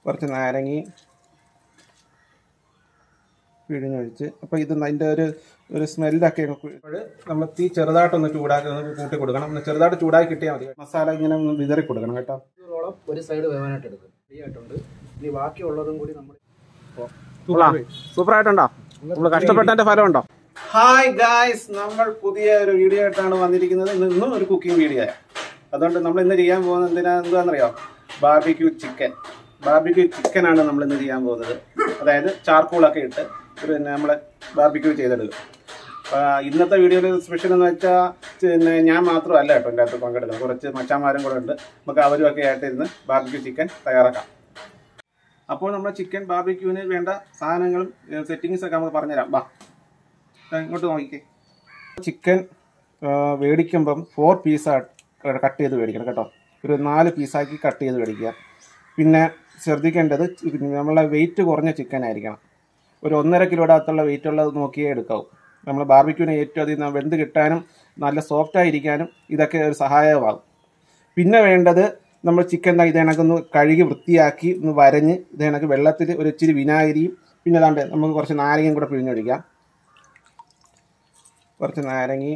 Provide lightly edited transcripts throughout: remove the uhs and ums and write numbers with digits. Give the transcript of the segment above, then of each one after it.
കുറച്ച് നാരങ്ങി പിഴിഞ്ഞൊഴിച്ച്. അപ്പോൾ ഇത് അതിൻ്റെ ഒരു സ്മെല്ലൊക്കെ നമ്മൾ തീ ചെറുതായിട്ടൊന്ന് ചൂടാക്കി കൂട്ടി കൊടുക്കണം. ചെറുതായിട്ട് ചൂടാക്കി കിട്ടിയാൽ മതി. മസാല ഇങ്ങനെ ഒന്ന് വിതറി കൊടുക്കണം കേട്ടോ. ഒരു സൈഡ് വേവാനായിട്ട് എടുക്കും. ഫ്രീ ആയിട്ടുണ്ട്. ഇനി ബാക്കിയുള്ളതും കൂടി നമ്മൾ സൂപ്പറായിട്ടുണ്ടോ? നമ്മൾ കഷ്ടപ്പെട്ടതിൻ്റെ ഫലമുണ്ടോ? ഹായ് ഗായ്സ്, നമ്മൾ പുതിയ ഒരു വീഡിയോ ആയിട്ടാണ് വന്നിരിക്കുന്നത്. ഇന്നും ഒരു കുക്കിംഗ് വീഡിയോ. അതുകൊണ്ട് നമ്മൾ ഇന്ന് ചെയ്യാൻ പോകുന്നത് എന്താണെന്നറിയോ? ബാർബിക്യൂ ചിക്കനാണ് നമ്മൾ ഇന്ന് ചെയ്യാൻ പോകുന്നത്. അതായത് ചാർക്കോളൊക്കെ ഇട്ട് പിന്നെ നമ്മൾ ബാർബിക്യൂ ചെയ്തെടുക്കും. ഇന്നത്തെ വീഡിയോയിൽ സ്പെഷ്യൽ എന്ന് വെച്ചാൽ പിന്നെ ഞാൻ മാത്രമല്ല കേട്ടോ എൻ്റെ അകത്ത് പങ്കെടുക്കുന്നത്. കുറച്ച് മച്ചാന്മാരും കൂടെ ഉണ്ട്. നമുക്ക് അവരുമൊക്കെ ആയിട്ടിരുന്ന് ബാർബിക്യൂ ചിക്കൻ തയ്യാറാക്കാം. അപ്പോൾ നമ്മൾ ചിക്കൻ ബാർബിക്യൂവിന് വേണ്ട സാധനങ്ങളും സെറ്റിങ്സൊക്കെ നമുക്ക് പറഞ്ഞുതരാം. വാ, ഇങ്ങോട്ട് നോക്കിക്കേ. ചിക്കൻ മേടിക്കുമ്പം 4 പീസായിട്ട് കട്ട് ചെയ്ത് മേടിക്കണം കേട്ടോ. ഒരു 4 പീസാക്കി കട്ട് ചെയ്ത് മേടിക്കുക. പിന്നെ ശ്രദ്ധിക്കേണ്ടത് നമ്മളെ വെയിറ്റ് കുറഞ്ഞ ചിക്കൻ ആയിരിക്കണം. ഒരു 1.5 കിലോയുടെ അകത്തുള്ള വെയിറ്റ് ഉള്ളത് നോക്കിയേ എടുക്കാവൂ. നമ്മൾ ബാർബിക്യൂവിന് ഏറ്റവും അധികം വെന്ത് കിട്ടാനും നല്ല സോഫ്റ്റായിരിക്കാനും ഇതൊക്കെ ഒരു സഹായമാകും. പിന്നെ വേണ്ടത് നമ്മൾ ചിക്കൻ ഇത് കണക്കൊന്ന് കഴുകി വൃത്തിയാക്കി ഒന്ന് വരഞ്ഞ് ഇത് കണക്ക് വെള്ളത്തിൽ ഒരു ഇച്ചിരി വിനാഗിരിയും പിന്നെ അതാണ്ട് നമുക്ക് കുറച്ച് നാരങ്ങയും കൂടെ പിഴിഞ്ഞൊഴിക്കാം. കുറച്ച് നാരങ്ങി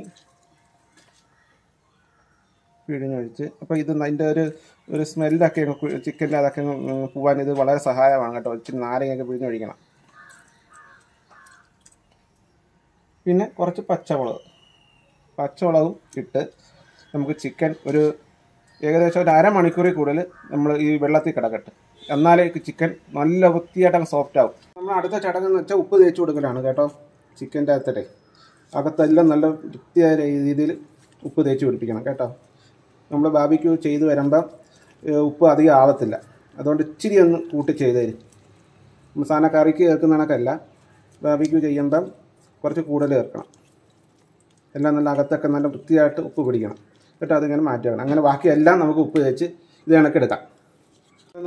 പിഴിഞ്ഞൊഴിച്ച്. അപ്പോൾ ഇത് അതിൻ്റെ ഒരു സ്മെല്ലൊക്കെ ചിക്കൻ്റെ അതൊക്കെ പോകാൻ ഇത് വളരെ സഹായമാണ് കേട്ടോ. ഇച്ചിരി നാരങ്ങയൊക്കെ പിഴിഞ്ഞൊഴിക്കണം. പിന്നെ കുറച്ച് പച്ചമുളകും ഇട്ട് നമുക്ക് ചിക്കൻ ഒരു ഏകദേശം ഒരു അരമണിക്കൂറിൽ കൂടുതൽ നമ്മൾ ഈ വെള്ളത്തിൽ കിടക്കട്ടെ. എന്നാലേ ചിക്കൻ നല്ല വൃത്തിയായിട്ട് സോഫ്റ്റ് ആവും. നമ്മൾ അടുത്ത ചടങ്ങെന്ന് വെച്ചാൽ ഉപ്പ് തേച്ച് കൊടുക്കലാണ് കേട്ടോ. ചിക്കൻ്റെ അകത്തെല്ലാം നല്ല വൃത്തിയായ രീതിയിൽ ഉപ്പ് തേച്ച് പിടിപ്പിക്കണം കേട്ടോ. നമ്മൾ ബാർബിക്യൂ ചെയ്ത് വരുമ്പം ഉപ്പ് അധികം ആവത്തില്ല. അതുകൊണ്ട് ഇച്ചിരി ഒന്ന് കൂട്ടി ചെയ്ത് തരും. സാധന കറിക്ക് ചേർക്കുന്ന കണക്കല്ല, ബാർബിക്യൂ ചെയ്യുമ്പം കുറച്ച് കൂടുതൽ ചേർക്കണം. എല്ലാം നല്ല അകത്തൊക്കെ നല്ല വൃത്തിയായിട്ട് ഉപ്പ് പിടിക്കണം കേട്ടോ. അതിങ്ങനെ മാറ്റി വെക്കണം. അങ്ങനെ ബാക്കിയെല്ലാം നമുക്ക് ഉപ്പ് തേച്ച് ഇത് കണക്കെടുക്കാം.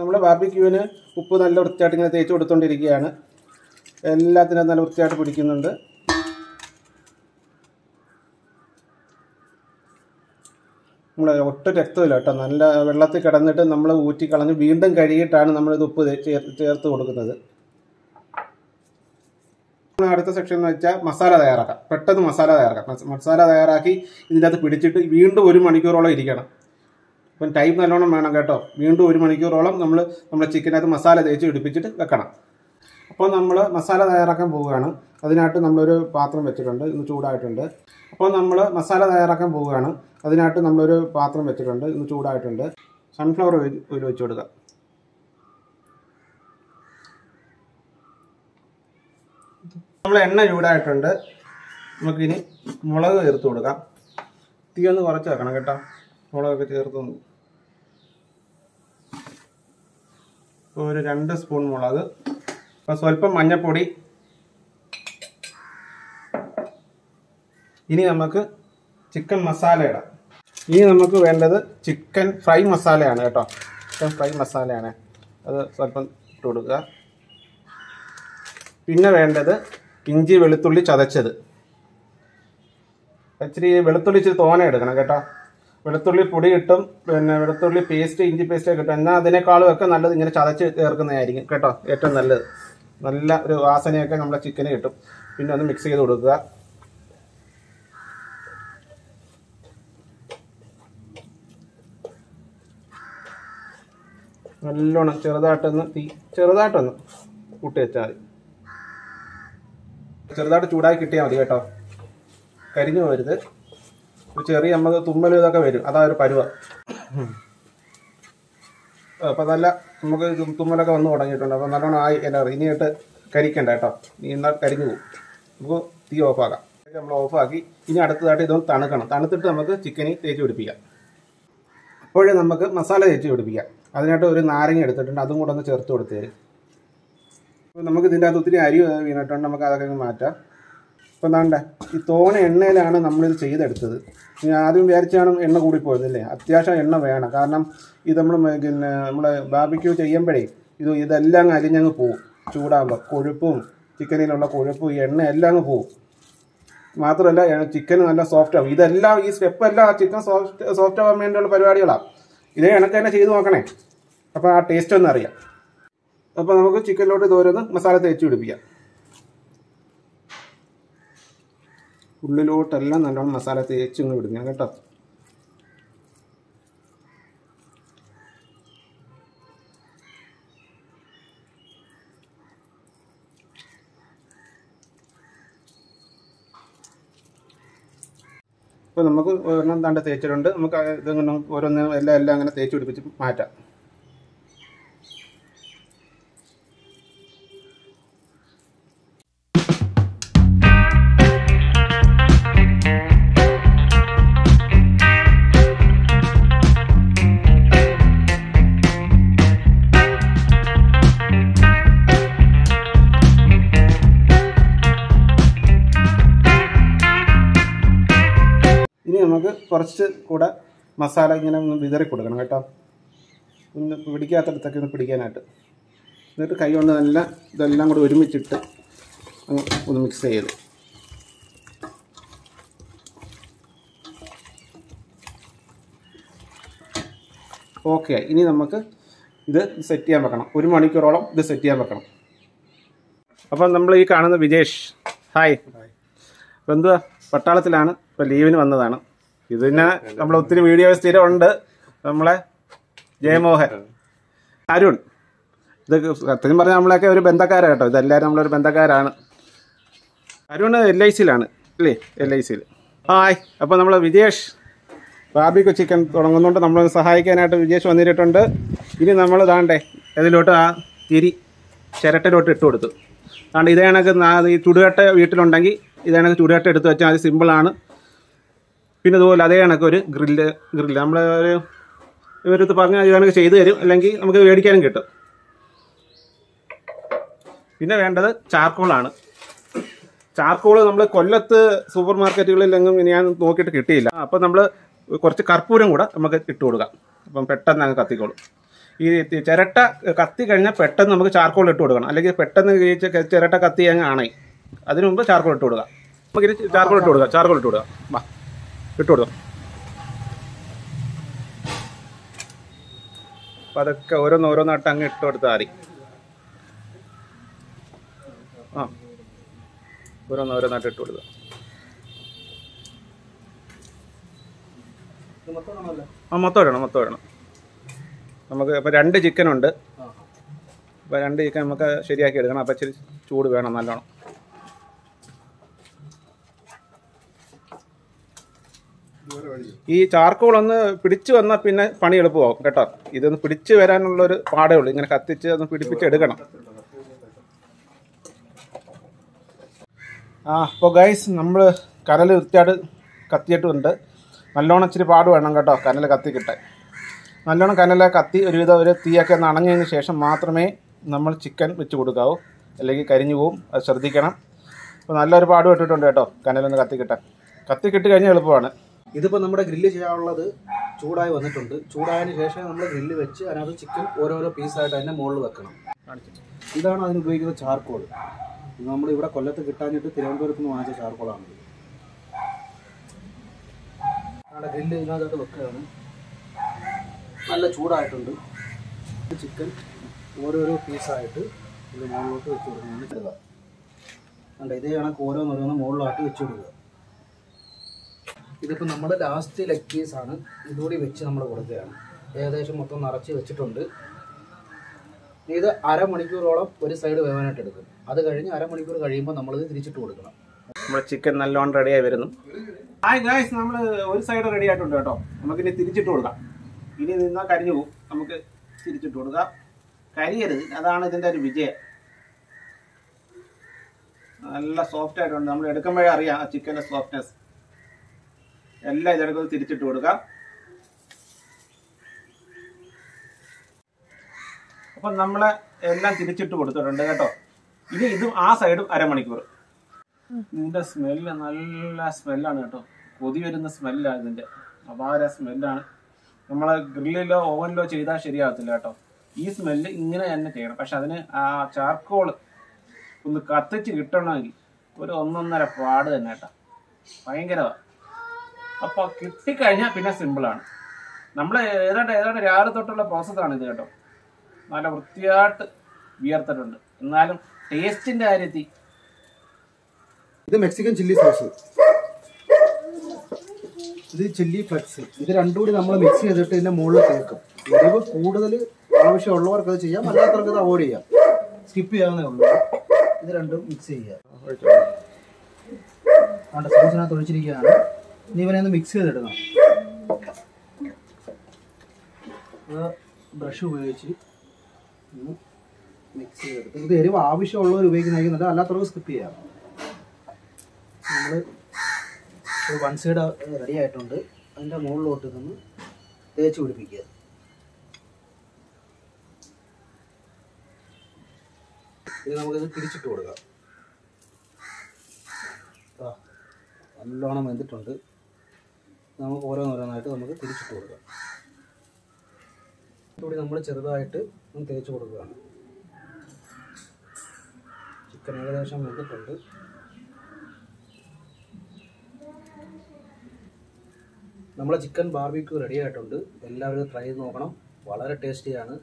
നമ്മൾ ബാർബിക്യൂവിന് ഉപ്പ് നല്ല വൃത്തിയായിട്ട് ഇങ്ങനെ തേച്ച് കൊടുത്തുകൊണ്ടിരിക്കുകയാണ്. എല്ലാത്തിനും നല്ല വൃത്തിയായിട്ട് പിടിക്കുന്നുണ്ട്. നമ്മൾ ഒട്ടും രക്തമില്ല കേട്ടോ. നല്ല വെള്ളത്തിൽ കിടന്നിട്ട് നമ്മൾ ഊറ്റിക്കളഞ്ഞ് വീണ്ടും കഴുകിയിട്ടാണ് നമ്മളിത് ഉപ്പ് ചേർത്ത് കൊടുക്കുന്നത്. അടുത്ത സെക്ഷൻ എന്ന് വെച്ചാൽ മസാല തയ്യാറാക്കാം. പെട്ടെന്ന് മസാല തയ്യാറാക്കി ഇതിൻ്റെ അകത്ത് പിടിച്ചിട്ട് വീണ്ടും 1 മണിക്കൂറോളം ഇരിക്കണം. അപ്പം ടൈം നല്ലോണം വേണം കേട്ടോ. വീണ്ടും 1 മണിക്കൂറോളം നമ്മുടെ ചിക്കനകത്ത് മസാല തേച്ച് പിടിപ്പിച്ചിട്ട് വെക്കണം. അപ്പോൾ നമ്മൾ മസാല തയ്യാറാക്കാൻ പോവുകയാണ്. അതിനായിട്ട് നമ്മളൊരു പാത്രം വെച്ചിട്ടുണ്ട്. ഇന്ന് ചൂടായിട്ടുണ്ട്. സൺഫ്ലവർ ഓയിൽ വെച്ച് കൊടുക്കുക. നമ്മൾ എണ്ണ ചൂടായിട്ടുണ്ട്. നമുക്കിനി മുളക് ചേർത്ത് കൊടുക്കാം. തീ ഒന്ന് കുറച്ച് വെക്കണം കേട്ടോ. മുളകൊക്കെ ചേർത്ത് ഒരു 2 സ്പൂൺ മുളക്, സ്വല്പം മഞ്ഞൾപ്പൊടി. ഇനി നമുക്ക് ചിക്കൻ മസാല ഇടാം. ഇനി നമുക്ക് വേണ്ടത് ചിക്കൻ ഫ്രൈ മസാലയാണ് കേട്ടോ. അത് സ്വല്പം ഇട്ട് കൊടുക്കുക. പിന്നെ വേണ്ടത് ഇഞ്ചി വെളുത്തുള്ളി ചതച്ചത്. ഇച്ചിരി വെളുത്തുള്ളി ഇച്ചിരി തോനെ എടുക്കണം കേട്ടോ. വെളുത്തുള്ളി പൊടി കിട്ടും, പിന്നെ വെളുത്തുള്ളി പേസ്റ്റ്, ഇഞ്ചി പേസ്റ്റ് കിട്ടും. എന്നാൽ അതിനേക്കാളും ഒക്കെ നല്ലത് ഇങ്ങനെ ചതച്ച് ചേർക്കുന്നതായിരിക്കും കേട്ടോ ഏറ്റവും നല്ലത്. നല്ല ഒരു വാസനയൊക്കെ നമ്മുടെ ചിക്കന് കിട്ടും. പിന്നെ ഒന്ന് മിക്സ് ചെയ്ത് കൊടുക്കുക. നല്ലോണം ചെറുതായിട്ടൊന്ന് കൂട്ടി വെച്ചാൽ മതി. ചെറുതായിട്ട് ചൂടാക്കി കിട്ടിയാൽ മതി കേട്ടോ. കരിഞ്ഞു പോരുത്. ഒരു ചെറിയ നമുക്ക് തുമ്മലും ഇതൊക്കെ വരും. അതാ ഒരു പരുവ. അപ്പം നല്ല നമുക്ക് തുമ്മലൊക്കെ വന്ന് തുടങ്ങിയിട്ടുണ്ട്. അപ്പം നല്ലോണം ആയി എല്ലാവരും. ഇനിയായിട്ട് കരിക്കണ്ട കേട്ടോ. എന്നാൽ കരിഞ്ഞു പോകും. നമുക്ക് തീ ഓഫാക്കാം. നമ്മൾ ഓഫാക്കി ഇനി അടുത്തതായിട്ട് ഇതൊന്ന് തണുക്കണം. തണുത്തിട്ട് നമുക്ക് ചിക്കനിൽ തേച്ച് പിടിപ്പിക്കാം. അപ്പോഴേ നമുക്ക് മസാല തേച്ച് പിടിപ്പിക്കാം. അതിനായിട്ട് ഒരു നാരങ്ങ എടുത്തിട്ടുണ്ട്. അതും കൂടെ ഒന്ന് ചേർത്ത് കൊടുത്ത് തരും. അപ്പോൾ നമുക്ക് ഇതിൻ്റെ അകത്ത് ഒത്തിരി അരി വീണിട്ടുണ്ട്. നമുക്ക് അതൊക്കെ മാറ്റാം. അപ്പോൾ എന്താണ്ട് ഈ തോന എണ്ണയിലാണ് നമ്മളിത് ചെയ്തെടുത്തത്. ഞാൻ ആദ്യം വിചാരിച്ചാണ് എണ്ണ കൂടിപ്പോയതല്ലേ. അത്യാവശ്യം എണ്ണ വേണം. കാരണം ഇത് നമ്മൾ ബാർബിക്യൂ ചെയ്യുമ്പോഴേ ഇതെല്ലാം അരിഞ്ഞങ്ങ് പോവും. ചൂടാകുമ്പോൾ കൊഴുപ്പും ചിക്കനിലുള്ള കൊഴുപ്പും ഈ എണ്ണ എല്ലാം അങ്ങ് പോവും. മാത്രമല്ല ചിക്കൻ നല്ല സോഫ്റ്റ് ആവും. ഇതെല്ലാം ഈ സ്റ്റെപ്പെല്ലാം ചിക്കൻ സോഫ്റ്റ് ആവാൻ വേണ്ടിയുള്ള പരിപാടികളാണ്. ഇതേ കണക്ക് തന്നെ ചെയ്ത് നോക്കണേ. അപ്പോൾ ആ ടേസ്റ്റ് ഒന്ന് അറിയാം. അപ്പോൾ നമുക്ക് ചിക്കനിലോട്ട് ഇതോരോന്ന് മസാല തേച്ച് പിടിപ്പിക്കാം. ഉള്ളിലോട്ടെല്ലാം നല്ലോണം മസാല തേച്ച് ഇങ്ങ് പിടിപ്പിക്കാം കേട്ടോ. ഇപ്പോൾ നമുക്ക് ഒരെണ്ണം താണ്ട് തേച്ചിട്ടുണ്ട്. നമുക്ക് ഇതിങ്ങനെ ഓരോന്ന് എല്ലാം അങ്ങനെ തേച്ച് പിടിപ്പിച്ച് മാറ്റാം. ഇനി നമുക്ക് കുറച്ച് കൂടെ മസാല ഇങ്ങനെ ഒന്ന് വിതറി കൊടുക്കണം കേട്ടോ. ഒന്ന് പിടിക്കാത്തടത്തൊക്കെ ഒന്ന് പിടിക്കാനായിട്ട്. എന്നിട്ട് കൈ കൊണ്ട് നല്ല ഇതെല്ലാം കൂടി ഒരുമിച്ചിട്ട് ഒന്ന് മിക്സ് ചെയ്ത്. ഓക്കെ, ഇനി നമുക്ക് ഇത് സെറ്റ് ചെയ്യാൻ വെക്കണം. 1 മണിക്കൂറോളം ഇത് സെറ്റ് ചെയ്യാൻ വെക്കണം. അപ്പം നമ്മൾ ഈ കാണുന്ന വിജേഷ്, ഹായ്. അപ്പം എന്തുവാ, പട്ടാളത്തിലാണ്, ഇപ്പോൾ ലീവിന് വന്നതാണ്. ഇതിന് നമ്മൾ ഒത്തിരി വീഡിയോ സ്ഥിരമുണ്ട്. നമ്മളെ ജയമോഹൻ, അരുൺ, ഇത് സത്യം പറഞ്ഞാൽ നമ്മളൊക്കെ ഒരു ബന്ധക്കാരാണ് കേട്ടോ. ഇതെല്ലാവരും നമ്മളൊരു ബന്ധക്കാരാണ്. അരുൺ LICയിലാണ് അല്ലേ, LICയിൽ. ഹായ്. അപ്പോൾ നമ്മൾ വിജേഷ് ബാർബിക്യൂ ചിക്കൻ തുടങ്ങുന്നുണ്ട്. നമ്മളൊന്ന് സഹായിക്കാനായിട്ട് വിജേഷ് വന്നിട്ടുണ്ട്. ഇനി നമ്മൾ താണ്ടേ ഇതിലോട്ട് ആ തിരി ചിരട്ടയിലോട്ട് ഇട്ട് കൊടുത്തു. അതുകൊണ്ട് ഇതേ കണക്ക് ഈ ചുടുകട്ട വീട്ടിലുണ്ടെങ്കിൽ ഇതേ കണക്ക് ചുടുകട്ട എടുത്ത് വെച്ചാൽ അത് സിമ്പിളാണ്. പിന്നെ അതുപോലെ അതേ കണക്ക് ഒരു ഗ്രില്ല് നമ്മൾ ഇവരടുത്ത് പറഞ്ഞാൽ ഇത് കണക്ക് ചെയ്തു തരും, അല്ലെങ്കിൽ നമുക്ക് മേടിക്കാനും കിട്ടും. പിന്നെ വേണ്ടത് ചാർക്കോളാണ്. ചാർക്കോൾ നമ്മൾ കൊല്ലത്ത് സൂപ്പർ മാർക്കറ്റുകളിലെങ്ങും ഞാൻ നോക്കിയിട്ട് കിട്ടിയില്ല. അപ്പോൾ നമ്മൾ കുറച്ച് കർപ്പൂരം കൂടെ നമുക്ക് ഇട്ട് കൊടുക്കാം. അപ്പം പെട്ടെന്ന് അങ്ങ് കത്തിക്കോളും. ഈ ചിരട്ട കത്തി കഴിഞ്ഞാൽ പെട്ടെന്ന് നമുക്ക് ചാർക്കോൾ ഇട്ട് കൊടുക്കണം, അല്ലെങ്കിൽ പെട്ടെന്ന് ചിരട്ട കത്തി അങ്ങ് ആണേ. അതിനു മുമ്പ് ചാർക്കോൾ ഇട്ട് കൊടുക്കാം. നമുക്കിത് ചാർക്കോൾ ഇട്ട് കൊടുക്കാം. ചാർക്കോൾ ഇട്ട് കൊടുക്കാം. വാ, ഇട്ട് കൊടുക്കാം. അപ്പം അതൊക്കെ ഓരോന്നോരോന്നായിട്ട് അങ്ങ് ഇട്ട് കൊടുത്താൽ മതി. ആ, ഓരോന്നോരോന്നായിട്ട് ഇട്ട് കൊടുക്കുക. മൊത്തം ഇടണം. നമുക്ക് ഇപ്പോൾ 2 ചിക്കനുണ്ട്. അപ്പോൾ 2 ചിക്കൻ നമുക്ക് ശരിയാക്കി എടുക്കണം. അപ്പോൾ ഇച്ചിരി ചൂട് വേണം നല്ലോണം. ഈ ചാർക്കോൾ ഒന്ന് പിടിച്ചു വന്നാൽ പിന്നെ പണി എളുപ്പമാകും കേട്ടോ. ഇതൊന്ന് പിടിച്ച് വരാനുള്ളൊരു പാടേ ഉള്ളൂ. ഇങ്ങനെ കത്തിച്ച് ഒന്ന് പിടിപ്പിച്ചെടുക്കണം. അപ്പോൾ ഗൈസ്, നമ്മൾ കനൽ വൃത്തിയായിട്ട് കത്തിയിട്ടുണ്ട്. നല്ലോണം ഇച്ചിരി പാട് വേണം കേട്ടോ കനൽ കത്തി കിട്ടാൻ. നല്ലോണം കനല കത്തി ഒരുവിധം ഒരു തീയൊക്കെ ഒന്ന് അണഞ്ഞതിന് ശേഷം മാത്രമേ നമ്മൾ ചിക്കൻ വെച്ച് കൊടുക്കാവൂ, അല്ലെങ്കിൽ കരിഞ്ഞു പോവും. അത് ശ്രദ്ധിക്കണം. അപ്പോൾ നല്ലൊരു പാട് ഇട്ടിട്ടുണ്ട് കേട്ടോ കനലൊന്ന് കത്തി കിട്ടാൻ. കത്തി കിട്ടി കഴിഞ്ഞാൽ എളുപ്പമാണ്. ഇതിപ്പോൾ നമ്മുടെ ഗ്രില്ല് ചെയ്യാനുള്ളത് ചൂടായി വന്നിട്ടുണ്ട്. ചൂടായതിന് ശേഷം നമ്മൾ ഗ്രില്ല് വെച്ച് അതിനകത്ത് ചിക്കൻ ഓരോരോ പീസായിട്ട് അതിൻ്റെ മുകളിൽ വെക്കണം. ഇതാണ് അതിന് ഉപയോഗിക്കുന്ന ചാർക്കോൾ. ഇത് നമ്മൾ ഇവിടെ കൊല്ലത്ത് കിട്ടാഞ്ഞിട്ട് തിരുവനന്തപുരത്ത് നിന്ന് വാങ്ങിച്ച ചാർക്കോളാണ്. നമ്മുടെ ഗ്രില്ല് ഇതിനകത്തോട്ട് വെക്കുകയാണ്. നല്ല ചൂടായിട്ടുണ്ട്. ചിക്കൻ ഓരോരോ പീസായിട്ട് ഇത് മുകളിലോട്ട് വെച്ച് കൊടുക്കുകയാണ് ചെയ്യുക. കണ്ട ഇതേ കണക്ക് ഓരോന്നോരോന്ന് മുകളിലായിട്ട് വെച്ച് കൊടുക്കുക. ഇതിപ്പോൾ നമ്മൾ ലാസ്റ്റ് ലെഗ് പീസാണ്. ഇതുകൂടി വെച്ച് നമ്മൾ കൊടുക്കുകയാണ്. ഏകദേശം മൊത്തം നിറച്ച് വെച്ചിട്ടുണ്ട്. ഇത് അരമണിക്കൂറോളം ഒരു സൈഡ് വേവാനായിട്ട് എടുക്കും. അത് കഴിഞ്ഞ് അരമണിക്കൂർ കഴിയുമ്പോൾ നമ്മളിത് തിരിച്ചിട്ട് കൊടുക്കണം. നമ്മുടെ ചിക്കൻ നല്ലോണം റെഡിയായി വരുന്നു. ഹായ് ഗൈസ്, നമ്മൾ ഒരു സൈഡ് റെഡി ആയിട്ടുണ്ട് കേട്ടോ. നമുക്കിനി തിരിച്ചിട്ട് കൊടുക്കാം. ഇനി നിന്നാൽ കരിഞ്ഞു പോകും. നമുക്ക് തിരിച്ചിട്ട് കൊടുക്കാം. കരിയരുത്, അതാണ് ഇതിൻ്റെ ഒരു വിജയം. നല്ല സോഫ്റ്റ് ആയിട്ടുണ്ട്. നമ്മൾ എടുക്കുമ്പോഴേ അറിയാം ആ ചിക്കൻ്റെ സോഫ്റ്റ്നെസ്. എല്ലാം ഇതെടുക്കുന്നത് തിരിച്ചിട്ട് കൊടുക്കാം. അപ്പം നമ്മളെ എല്ലാം തിരിച്ചിട്ട് കൊടുത്തിട്ടുണ്ട് കേട്ടോ. ഇനി ഇതും ആ സൈഡും അരമണിക്കൂർ. ഇതിൻ്റെ സ്മെല്ല് നല്ല സ്മെല്ലാണ് കേട്ടോ. കൊതി വരുന്ന സ്മെല്ലാണ് ഇതിൻ്റെ. അപാര സ്മെല്ലാണ്. നമ്മളെ ഗ്രില്ലിലോ ഓവനിലോ ചെയ്താൽ ശരിയാകത്തില്ല കേട്ടോ. ഈ സ്മെല്ല് ഇങ്ങനെ തന്നെ ചെയ്യണം. പക്ഷെ അതിന് ആ ചാർക്കോൾ ഒന്ന് കത്തിച്ച് കിട്ടണമെങ്കിൽ ഒരു 1.5 പാട് തന്നെ കേട്ടോ. ഭയങ്കരമാണ്. അപ്പോൾ കിട്ടിക്കഴിഞ്ഞാൽ പിന്നെ സിമ്പിളാണ്. നമ്മൾ ഏതാണ്ട് രാവിലെ തൊട്ടുള്ള പ്രോസസ്സാണ് ഇത് കേട്ടോ. നല്ല വൃത്തിയായിട്ട് വിയർത്തിട്ടുണ്ട്. എന്നാലും ടേസ്റ്റിന്റെ കാര്യത്തിൽ ഇത് മെക്സിക്കൻ ചില്ലി സോസ്, ഇത് ചില്ലി ഫ്ലെക്സ്. ഇത് രണ്ടും കൂടി നമ്മൾ മിക്സ് ചെയ്തിട്ട് ഇതിന്റെ മുകളിൽ തേക്കും. എരിവ് കൂടുതൽ ആവശ്യമുള്ളവർക്ക് അത് ചെയ്യാം, അല്ലാത്തവർക്ക് അത് അവോയ്ഡ് ചെയ്യാം, സ്കിപ്പ് ചെയ്യാവുന്നേ ഉള്ളൂ. ഇത് രണ്ടും മിക്സ് ചെയ്യുക. സോസിനകത്ത് ഒഴിച്ചിരിക്കുകയാണ്. ഇനി ഇവനെ ഒന്ന് മിക്സ് ചെയ്തെടുക്കണം. ബ്രഷ് ഉപയോഗിച്ച് ഒന്ന് മിക്സ് ചെയ്തെടുത്ത് ഇത് എരിവ് ആവശ്യമുള്ളവർ ഉപയോഗിക്കുന്നതായിരിക്കും, അല്ലാത്തവർക്ക് സ്കിപ്പ് ചെയ്യാം. നമ്മൾ ഒരു വൺ സൈഡ് റെഡി ആയിട്ടുണ്ട്. അതിൻ്റെ മുകളിലോട്ട് നിന്ന് തേച്ച് പിടിപ്പിക്കുക. ഇനി നമുക്കിത് തിരിച്ചിട്ട് കൊടുക്കാം. നല്ലോണം വെന്തിട്ടുണ്ട്. നമുക്ക് ഓരോന്നോരോന്നായിട്ട് നമുക്ക് തിരിച്ചിട്ട് കൊടുക്കാം. ഇതുകൂടി നമ്മൾ ചെറുതായിട്ട് ഒന്ന് തേച്ച് കൊടുക്കുകയാണ്. ചിക്കൻ ഏകദേശം വെന്തിട്ടുണ്ട്. നമ്മളെ ചിക്കൻ ബാർബിക്യൂ റെഡി ആയിട്ടുണ്ട്. എല്ലാവരും ട്രൈ ചെയ്ത് നോക്കണം, വളരെ ടേസ്റ്റിയാണ്.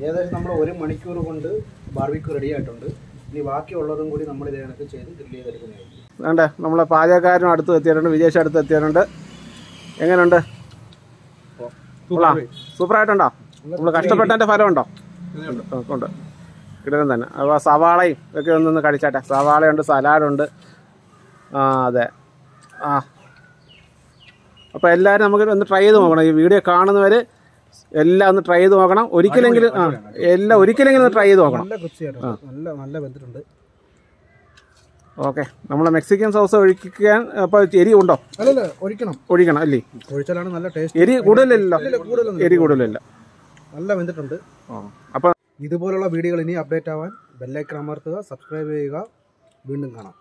ഏകദേശം നമ്മൾ 1 മണിക്കൂർ കൊണ്ട് ബാർബിക്യൂ റെഡി ആയിട്ടുണ്ട്. ഇനി ബാക്കിയുള്ളതും കൂടി നമ്മൾ ഇതേ കണക്ക് ചെയ്ത് ഗ്രില്ല് ചെയ്തെടുക്കുന്നതായിരിക്കും. വേണ്ടേ നമ്മളെ പാചകക്കാരനും അടുത്ത് എത്തിയിട്ടുണ്ട്, വിദേശം അടുത്ത് എത്തിയിട്ടുണ്ട്. എങ്ങനെയുണ്ട്? സൂപ്പറായിട്ടുണ്ടോ? നമ്മൾ കഷ്ടപ്പെട്ടതിൻ്റെ ഫലമുണ്ടോ? ഉണ്ട്, കിടലും തന്നെ. അപ്പോൾ സവാളയും ഒക്കെ ഒന്നൊന്ന് കഴിച്ചാട്ടെ. സവാളയുണ്ട്, സലാഡുണ്ട്. അതെ. അപ്പോൾ എല്ലാവരും നമുക്ക് ഒന്ന് ട്രൈ ചെയ്ത് നോക്കണം. ഈ വീഡിയോ കാണുന്നവർ എല്ലാം ഒന്ന് ട്രൈ ചെയ്ത് നോക്കണം. ഒരിക്കലെങ്കിലും എല്ലാം ഒരിക്കലെങ്കിലും ഒന്ന് ട്രൈ ചെയ്ത് നോക്കണം. നല്ല വെന്തിട്ടുണ്ട്. ഓക്കെ, നമ്മൾ മെക്സിക്കൻ സോസ് ഒഴിക്കാൻ അപ്പോൾ എരി ഉണ്ടോ? അല്ലല്ല, ഒഴിക്കണം അല്ലേ? ഒഴിച്ചാലാണ് നല്ല ടേസ്റ്റ്. എരി കൂടുതലല്ലോ? എരി കൂടുതലില്ല. നല്ല വെന്തിട്ടുണ്ട്. അപ്പോൾ ഇതുപോലുള്ള വീഡിയോകൾ ഇനി അപ്ഡേറ്റ് ആവാൻ ബെല്ലൈക്കൺ അമർത്തുക, സബ്സ്ക്രൈബ് ചെയ്യുക. വീണ്ടും കാണാം.